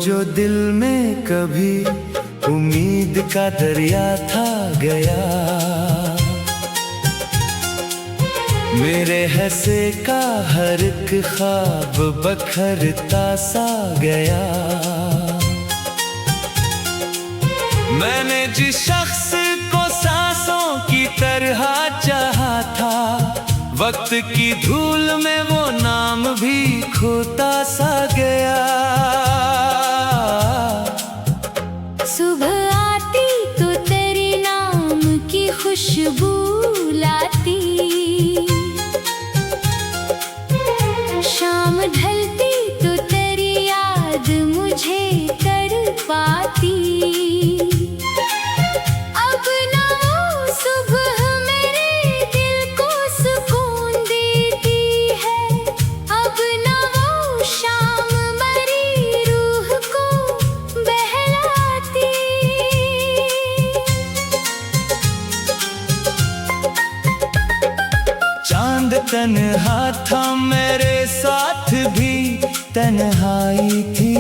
जो दिल में कभी उम्मीद का दरिया था गया, मेरे हंसे का हर एक ख्वाब बखरता सा गया। मैंने जिस शख्स को सांसों की तरह चाहा था, वक्त की धूल में वो नाम भी खोता सा गया। सुबह आती तो तेरे नाम की खुशबू लाती, शाम ढलती तो तेरी याद मुझे तड़पाती। अब ना वो सुबह मेरे दिल को सुकून देती है, अब ना वो शाम मरी रूह को बहलाती। चांद तन्हा था मेरे साथ भी तन्हाई थी,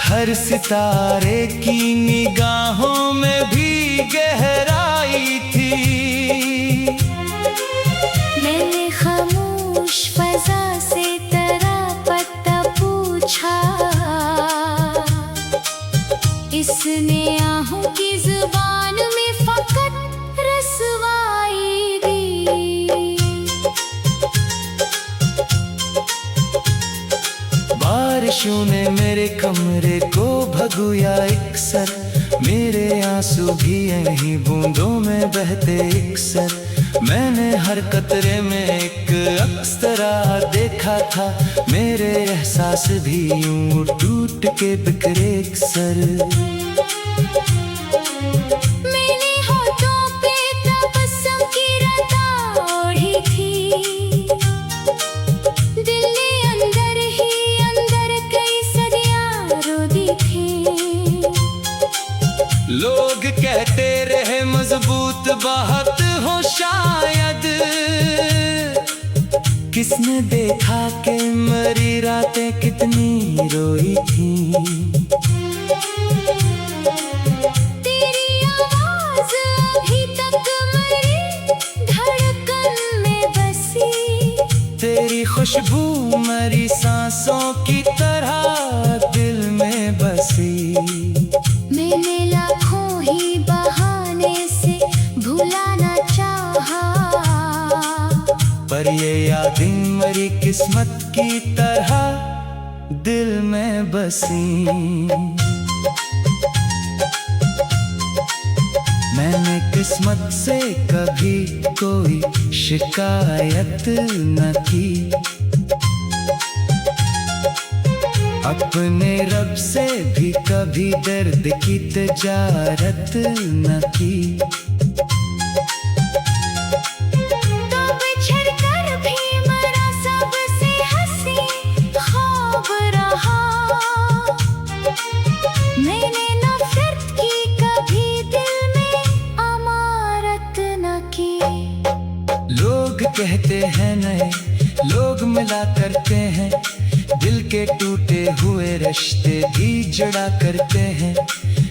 हर सितारे की निगाहों में भी गहराई थी। मैंने खामोश फजा से तेरा पता पूछा, इसने आहों की जुबान में फकत रसवाई दी। बारिशों ने मेरे कमरे को भगोया इकसर, मेरे आंसू भी यहीं बूंदों में बहते इकसर। मैंने हर कतरे में एक अक्स तरह देखा था, मेरे एहसास भी यूं टूट के बिखरे इकसर। मैंने होठों पे तबस्सुम की रता ओढ़ी थी, दिल ने अंदर ही अंदर कई सदियां रो दी थी। लोग कहते रहे मजबूत बात हो शायद, किसने देखा कि मरी रातें कितनी रोई थी। तेरी आवाज अभी तक मेरी धड़कन में बसी, तेरी खुशबू मरी सांसों की तरह दिल में बसी। मैंने लाखों ही बहाने से भुलाना चाहा, पर ये यादें मरी किस्मत की तरह दिल में बसी। मैंने किस्मत से कभी कोई शिकायत न की, अपने रब से भी कभी दर्द की तिजारत न की। तो बिछड़ कर भी मरा सबसे हंसी ख्वाब रहा, मैंने नफरत की कभी दिल में अमारत न की। लोग कहते हैं नए लोग मिला करते हैं, दिल के टूटे हुए रिश्ते भी जड़ा करते हैं।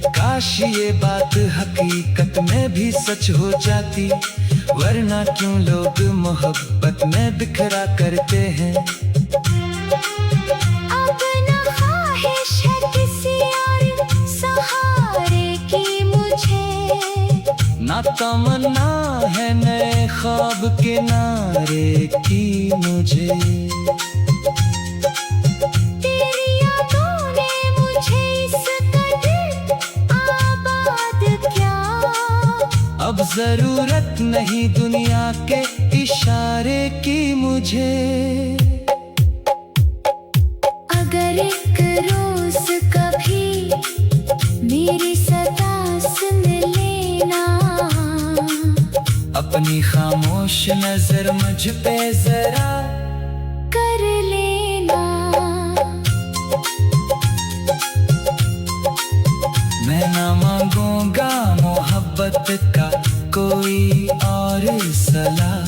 काश ये बात हकीकत में भी सच हो जाती, वरना क्यों लोग मोहब्बत में बिखरा करते हैं। अब न ख्वाहिश है किसी और सहारे की मुझे, ना तमन्ना है नए ख्वाब के नारे की मुझे। तेरी यादों ने मुझे इस कदर आबाद किया, अब जरूरत नहीं दुनिया के इशारे की मुझे। अगर एक रोज कभी मेरी सदा सुन लेना, अपनी खामोश नजर मुझ पे जरा कर लेना। मैं ना मांगूंगा मोहब्बत का कोई और सलाह,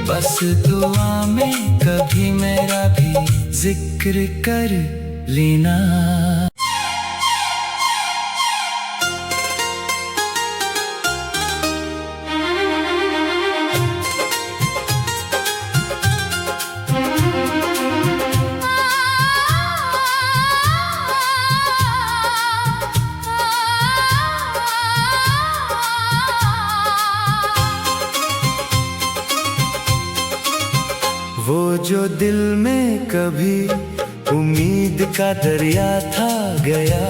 बस दुआ में कभी मेरा भी जिक्र कर लेना। वो जो दिल में कभी उम्मीद का दरिया था गया,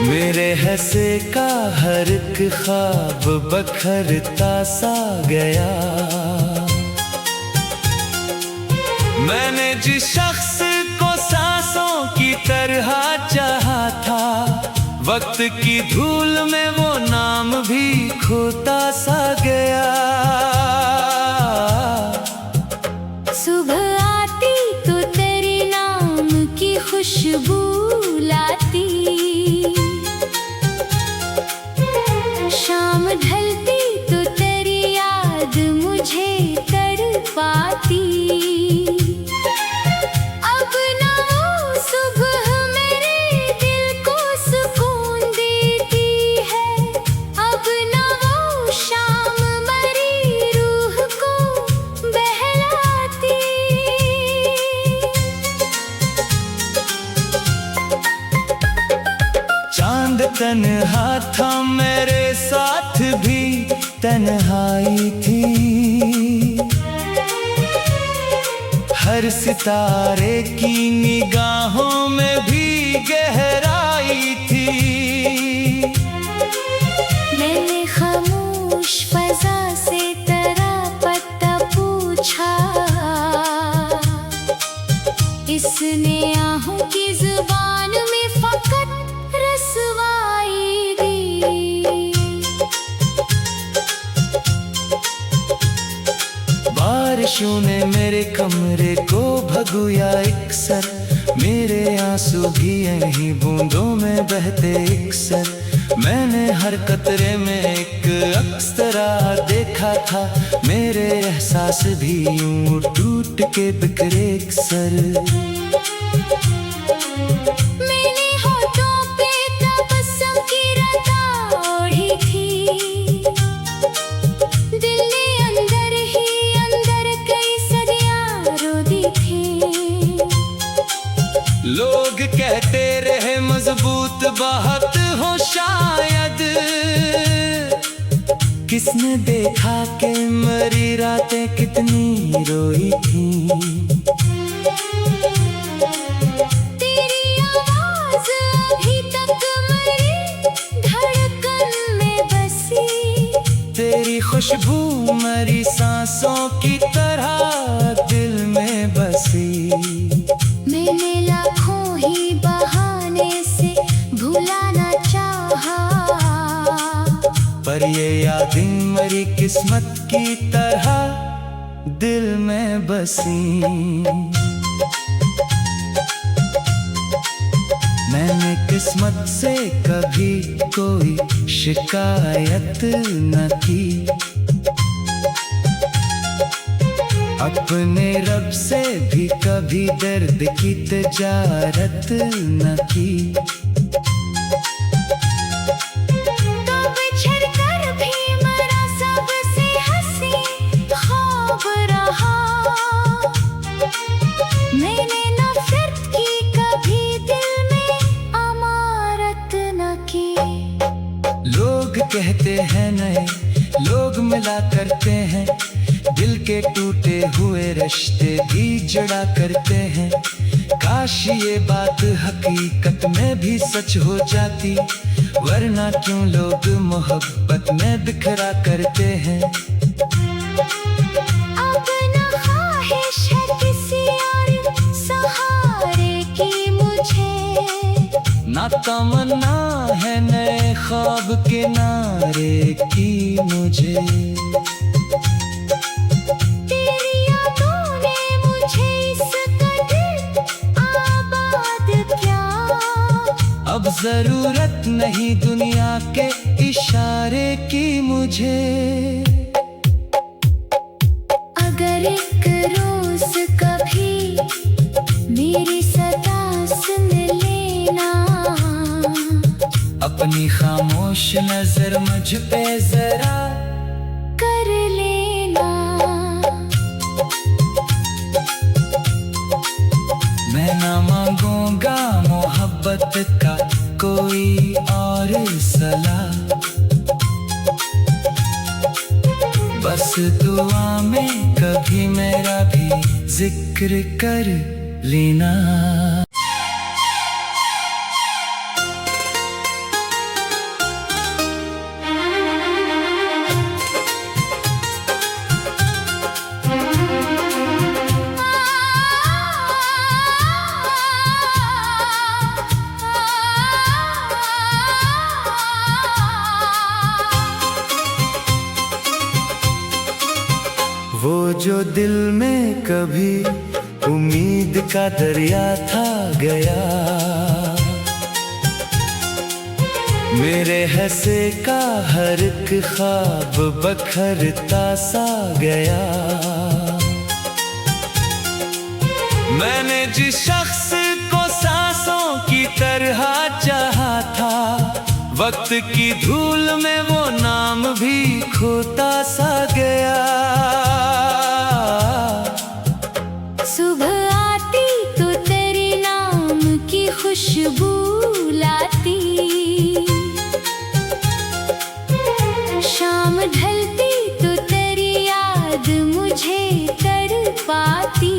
मेरे हंसे का हर एक ख्वाब बखरता सा गया। मैंने जिस शख्स को सांसों की तरह चाहा था, वक्त की धूल में वो नाम भी खोता सा गया। सुबह आती तो तेरे नाम की खुशबू लाती, शाम ढलती तो तेरी याद मुझे तड़पाती। अब ना वो सुबह मेरे दिल को सुकून देती है, अब ना वो शाम मरी रूह को बहलाती। चांद तन्हा था मेरे साथ भी तन्हाई थी, हर सितारे की निगाहों में भी गहराई थी। मैंने खामोश फजा से तेरा पता पूछा, इसने आहों की जुबान में फकत रसवाई दी। बारिशों ने मेरे कमरे को भगोया इकसर, मेरे आंसू भी यहीं बूंदों में बहते इकसर। मैंने हर कतरे में एक अक्सरा देखा था, मेरे एहसास भी यूं टूट के बिखरे इकसर। मैंने होठों पे तबस्सुम की रता ओढ़ी थी, दिल ने अंदर ही अंदर कई सदियां रोदी थी। लोग कहते रहे मजबूत बात हो शायद, किसने देखा कि मरी रातें कितनी रोई थी। तेरी आवाज अभी तक मेरी धड़कन में बसी, तेरी खुशबू मेरी सांसों की तरह दिल में बसी। मैंने लाखों ही बहाने से भुलाना चाहा, पर ये यादें मेरी किस्मत की तरह दिल में बसी। मैंने किस्मत से कभी कोई शिकायत न की, अपने रब से भी कभी दर्द की तिजारत न की। तो बिछड़ कर भी मेरा सबसे हंसी ख्वाब रहा, मैंने नफरत की कभी दिल में अमारत न की। लोग कहते हैं नए लोग मिला करते हैं, दिल के टूटे हुए रिश्ते भी जुड़ा करते हैं। काश ये बात हकीकत में भी सच हो जाती, वरना क्यों लोग मोहब्बत में बिखरा करते हैं। अब न ख्वाहिश है किसी और सहारे की मुझे, ना तमन्ना है नए ख्वाब किनारे की मुझे। तेरी यादों ने मुझे इस कदर आबाद किया, अब जरूरत नहीं दुनिया के इशारे की मुझे। अपनी खामोश नजर मुझ पे जरा कर लेना। मैं ना मांगूंगा मोहब्बत का कोई और सलाह, बस दुआ में कभी मेरा भी जिक्र कर लेना। वो जो दिल में कभी उम्मीद का दरिया था गया, मेरे हंसे का हर एक ख्वाब बखरता सा गया। मैंने जिस शख्स को सांसों की तरह चाहा था, वक्त की धूल में वो नाम भी खोता सा गया। सुबह आती तो तेरे नाम की खुशबू लाती, शाम ढलती तो तेरी याद मुझे तड़पाती।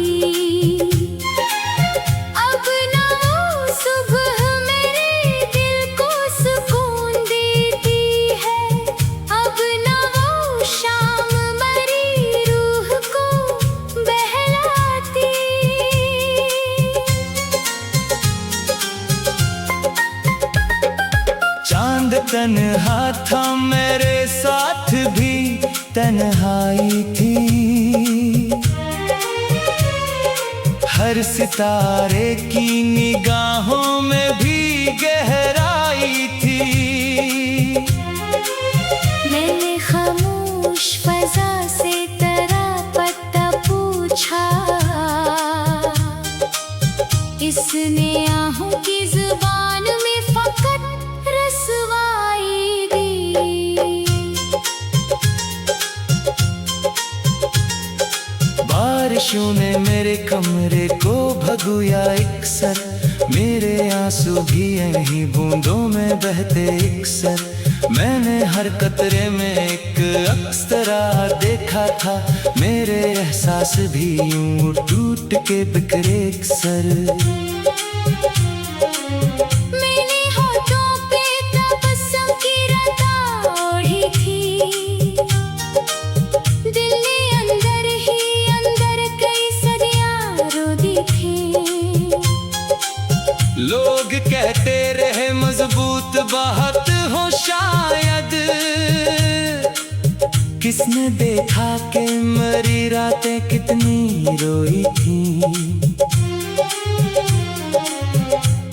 अब ना वो सुबह मेरे दिल को सुकून देती है, अब ना वो शाम मरी रूह को बहलाती। चांद तन्हा था मेरे साथ भी तन्हाई थी, हर सितारे की निगाहों में भी गहराई थी। मैंने खामोश फजा से तेरा पता पूछा, इसने आहों की जुबान में फकत रसवाई दी। बारिशों ने मेरे कमरे को भगोया इकसर, मेरे आंसू भी यहीं बूंदों में बहते इकसर। मैंने हर कतरे में एक अक्स तरह देखा था, मेरे एहसास भी यूं टूट के बिखरे इकसर। मैंने होठों पे तबस्सुम की रता ओढ़ी थी, दिल ने अंदर ही अंदर कई सदियां रो दी थी। लोग कहते रहे मजबूत बहुत हो शायद, किसने देखा कि मरी रातें कितनी रोई थी।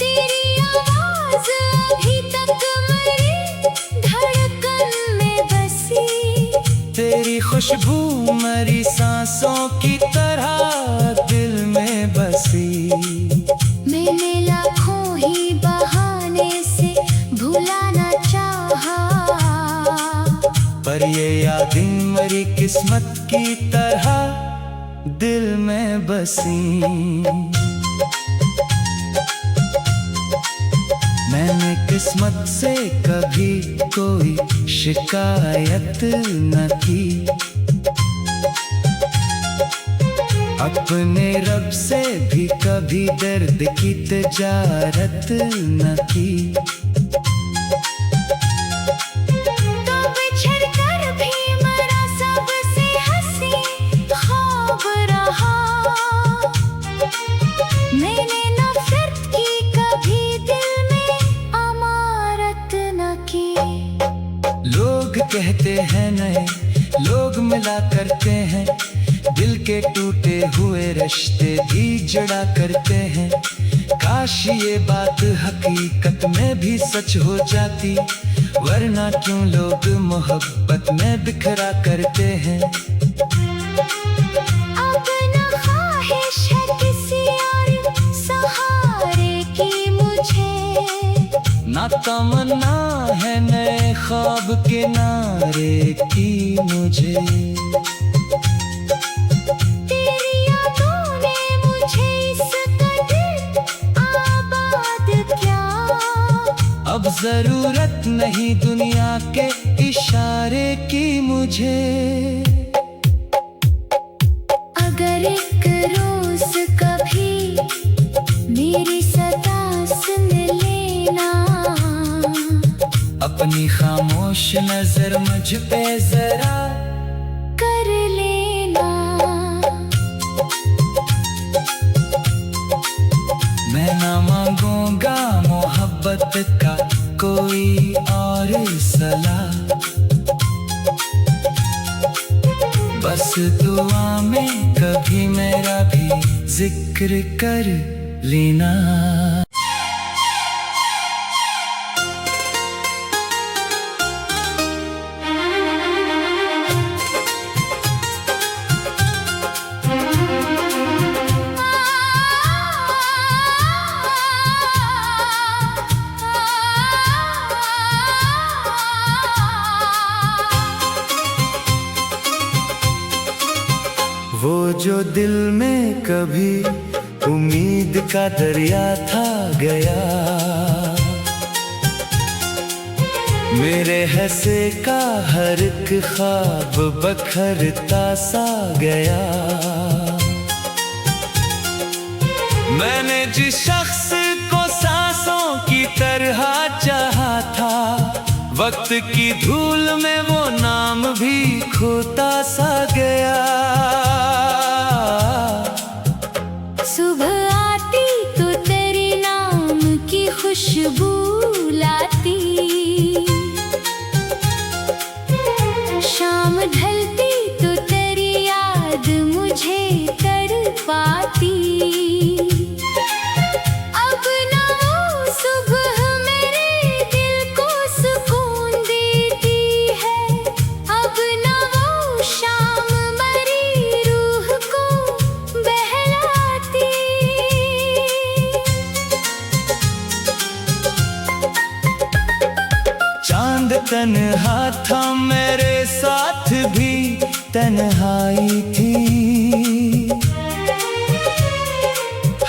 तेरी आवाज अभी तक मेरी धड़कन में बसी, तेरी खुशबू मरी सांसों की तरह दिल में बसी। मैंने लाखों ही बहाने से भुलाना चाहा, पर ये यादें मरी किस्मत की तरह दिल में बसी। मैंने किस्मत से कभी कोई शिकायत न की, अपने रब से भी कभी दर्द की तिजारत न की। तो बिछड़ कर भी मरा सबसे हंसी ख्वाब रहा, मैंने नफरत की कभी दिल में अमारत न की। लोग कहते हैं नए लोग मिला करते हैं, दिल के टूटे हुए रिश्ते भी जड़ा करते हैं। काश ये बात हकीकत में भी सच हो जाती, वरना क्यों लोग मोहब्बत में बिखरा करते हैं। अब न ख्वाहिश है किसी और सहारे की मुझे, ना तमन्ना है नए ख्वाब के नारे की मुझे। तेरी यादों ने मुझे इस कदर आबाद किया। अब जरूरत नहीं दुनिया के इशारे की मुझे। अगर एक रोज कभी मेरी सदा सुन लेना, अपनी खामोश नजर मुझ पे जरा कर लेना। मैं ना मांगूंगा मोहब्बत का कोई और सलाह, बस दुआ में कभी मेरा भी जिक्र कर लेना। वो जो दिल में कभी उम्मीद का दरिया था गया, मेरे हंसे का हर एक ख्वाब बखरता सा गया। मैंने जिस शख्स को सांसों की तरह चाहा था, वक्त की धूल में वो नाम भी खोता सा गया। सुबह आती तो तेरे नाम की खुशबू लाती, शाम ढलती तो तेरी याद मुझे तड़पाती। अब ना वो सुबह मेरे दिल को सुकून देती है, अब ना वो शाम मरी रूह को बहलाती। चांद तन्हा था मेरे साथ भी तन्हाई थी,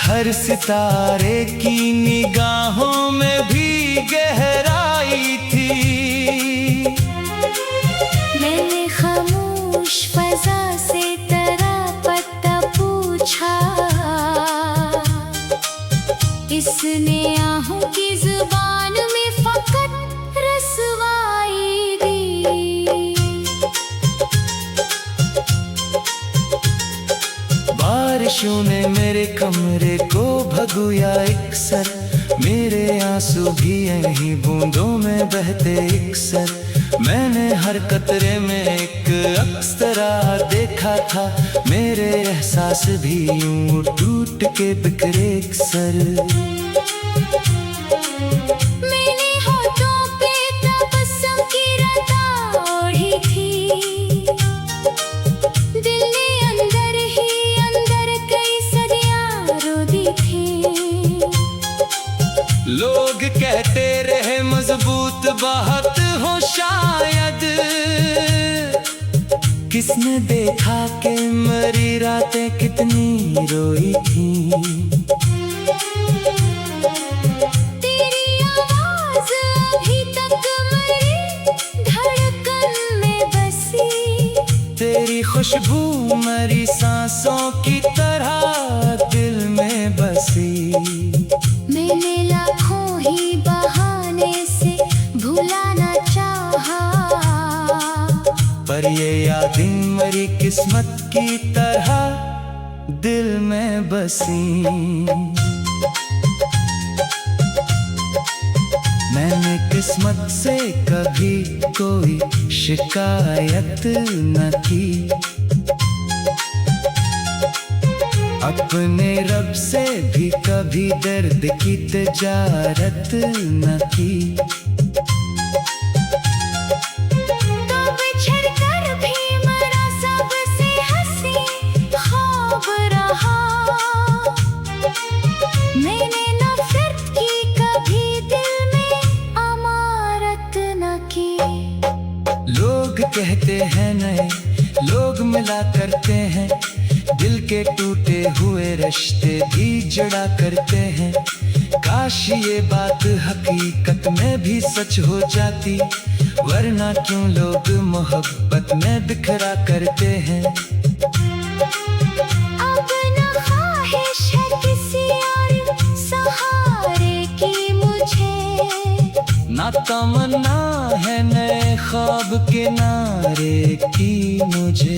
हर सितारे की निगाहों में भी गहराई थी। मैंने खामोश फजा से तेरा पता पूछा, इसने आहों की जुबान में फकत रसवाई दी। बारिशों ने मेरे कमरे को भगोया इकसर, मेरे आंसू भी यहीं बूंदों में बहते इकसर। मैंने हर कतरे में एक अक्स तरह देखा था, मेरे एहसास भी यूं टूट के बिखरे इकसर। मैंने होठों पे तबस्सुम की रता ओढ़ी थी, दिल ने अंदर ही अंदर कई सदियां रो दी थी। लोग कहते रहे मजबूत बहुत हो शायद, किसने देखा कि मरी रातें कितनी रोई थी। तेरी आवाज अभी तक मेरी धड़कन में बसी, तेरी खुशबू मरी सांसों की तरह दिल में बसी। मैंने लाखों ही बहाने से भुलाना चाहा, पर ये यादें मरी किस्मत की तरह दिल में बसी। मैंने किस्मत से कभी कोई शिकायत न की, अपने रब से भी कभी दर्द की तिजारत न की। तो बिछड़ कर भी मरा सबसे हंसी ख्वाब रहा, मैंने नफरत की कभी दिल में अमारत मिला करते हैं, दिल के टूटे हुए रिश्ते भी जुड़ा करते हैं। काश ये बात हकीकत में भी सच हो जाती, वरना क्यों लोग मोहब्बत में बिखरा करते हैं। अब न ख्वाहिश है किसी और सहारे की मुझे, ना तमन्ना है नए ख्वाब के नारे की मुझे।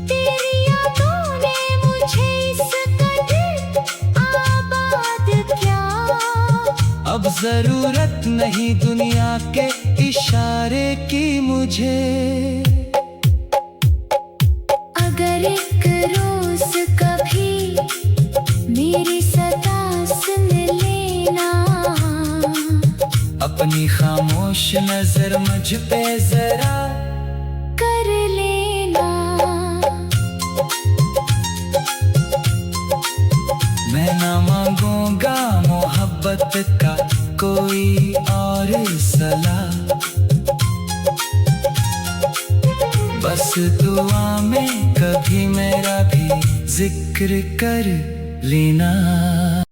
तेरी यादों ने मुझे इस कदर आबाद किया, अब जरूरत नहीं दुनिया के इशारे की मुझे। अगर एक रोज कभी मेरी सदा सुन लेना, अपनी खामोश नजर मुझ पे जरा कर लेना। मैं ना मांगूंगा मोहब्बत का कोई और सलाह, बस दुआ में कभी मेरा भी जिक्र कर लेना।